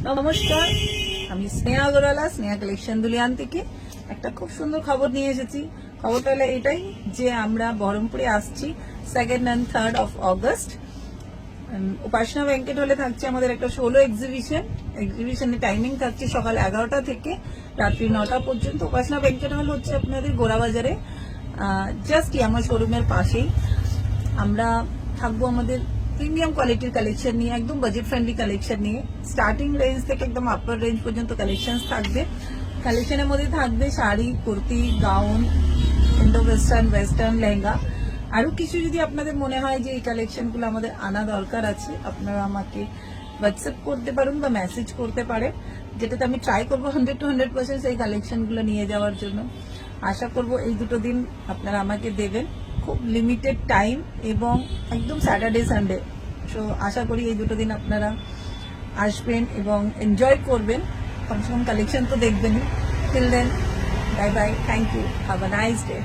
নমস্কার, আমি স্নেহা আগরওয়ালা, স্নেহা কালেকশন দুলিয়ান থেকে একটা খুব সুন্দর খবর নিয়ে এসেছি। খবরটা হলো এটাই যে আমরা বহরমপুরে আসছি 2nd and 3rd of August। Upasana banquet হলে থাকছে আমাদের একটা 16 এক্সিবিশনের টাইমিং থাকছে সকাল 11টা থেকে রাত্রি 9টা পর্যন্ত। উপাসনা ব্যাংকেট হল হচ্ছে আপনাদের গোড়াবাজারে, জাস্ট আমার শোরুমের পাশেই। আমরা থাকবো আমাদের প্রিমিয়াম কোয়ালিটির কালেকশন নিয়ে, একদম বাজেট ফ্রেন্ডলি কালেকশন নিয়ে। স্টার্টিং রেঞ্জ থেকে একদম আপার রেঞ্জ পর্যন্ত কালেকশন থাকবে। কালেকশনের মধ্যে থাকবে sari, kurti, gown, Indo western lehenga. আরো কিছু যদি আপনাদের মনে হয় যে এই কালেকশনগুলো আমাদের আনা দরকার আছে, আপনারা আমাকে হোয়াটসঅ্যাপ করতে পারেন বা মেসেজ করতে পারেন, যেটাতে আমি ট্রাই করবো 100 to 100% সেই কালেকশনগুলো নিয়ে যাওয়ার জন্য। আশা করব এই দুটো দিন আপনারা আমাকে দেবেন, খুব লিমিটেড টাইম এবং একদম স্যাটারডে সানডে। সো আশা করি এই দুটো দিন আপনারা আসবেন এবং এনজয় করবেন, কমসে কম কালেকশন তো দেখবেনই। Till then, bye bye, thank you, have a nice day.